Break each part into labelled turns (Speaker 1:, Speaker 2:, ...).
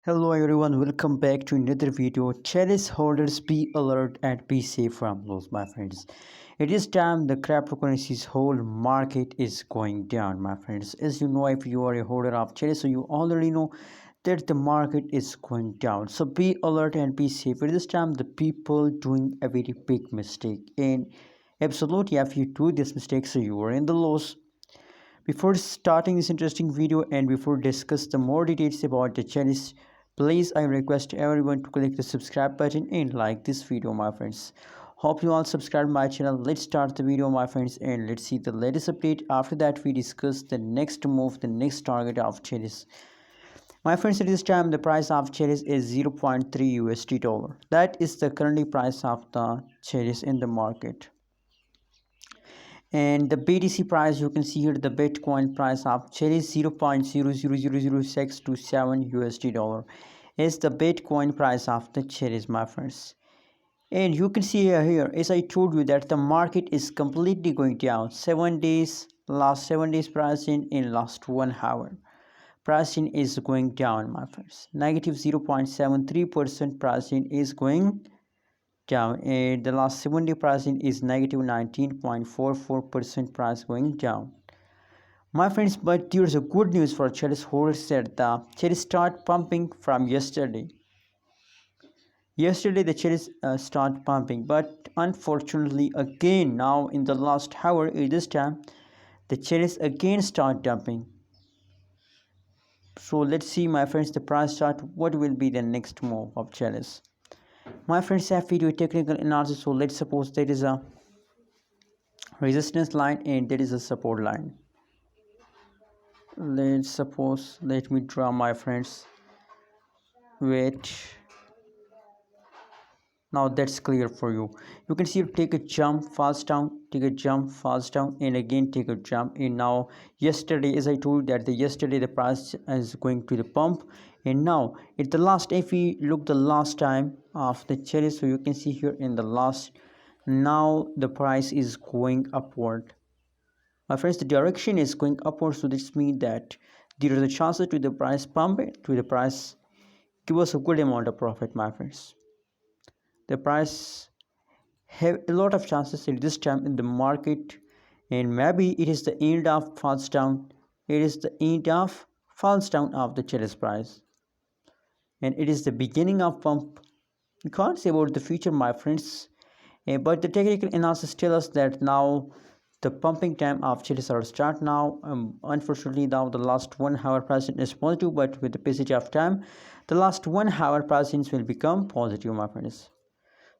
Speaker 1: Hello everyone, welcome back to another video. Chiliz holders, be alert and be safe from loss, my friends. It is time the cryptocurrency's whole market is going down, my friends. As you know, if you are a holder of Chiliz, so you already know that the market is going down. So be alert and be safe. At this time, the people doing a very big mistake. And absolutely, if you do this mistake, so you are in the loss. Before starting this interesting video and before discuss the more details about the Chiliz, please I request everyone to click the subscribe button and like this video, my friends. Hope you all subscribe my channel. Let's start the video, my friends, and let's see the latest update. After that, we discuss the next move, the next target of Chiliz. My friends, at this time the price of Chiliz is 0.3 USD dollar. That is the currently price of the Chiliz in the market. And the BTC price, you can see here the Bitcoin price of Chiliz 0.0000627 USD dollar is the Bitcoin price of the Chiliz, my friends. And you can see here, as I told you, that the market is completely going down. 7 days, last 7 days pricing in last 1 hour. Pricing is going down, my friends. Negative 0.73% pricing is going down, and the last 7 day pricing is negative 19.44% price going down, my friends. But there's a good news for Chiliz holders that the Chiliz start pumping from yesterday. The Chiliz start pumping, but unfortunately again now in the last hour, this time the Chiliz again start dumping. So let's see, my friends, the price chart, what will be the next move of Chiliz. My friends, have video technical analysis. So let's suppose there is a resistance line and there is a support line. Let's suppose, let me draw, my friends. Wait, now that's clear for you. You can see, take a jump, falls down, take a jump, falls down, and again take a jump. And now yesterday, as I told that yesterday the price is going to the pump, and now at the last, if we look the last time of the Chiliz, so you can see here in the last, now the price is going upward, my friends. The direction is going upward, so this means that there is a chance to the price pump, to the price give us a good amount of profit, my friends. The price have a lot of chances at this time in the market, and maybe it is the end of falls down, it is the end of falls down of the Chiliz price, and it is the beginning of pump. You can't say about the future, my friends. But the technical analysis tell us that now the pumping time of Chiliz are start now. Unfortunately, now the last 1 hour pricing is positive, but with the passage of time, the last 1 hour pricings will become positive, my friends.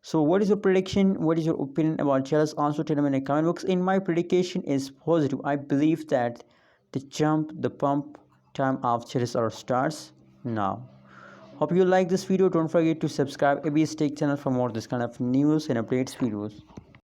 Speaker 1: So what is your prediction? What is your opinion about Chiliz? Also tell me in the comment box. In my prediction is positive. I believe that the pump time of Chiliz are starts now. Hope you like this video. Don't forget to subscribe ABS Tech channel for more this kind of news and updates videos.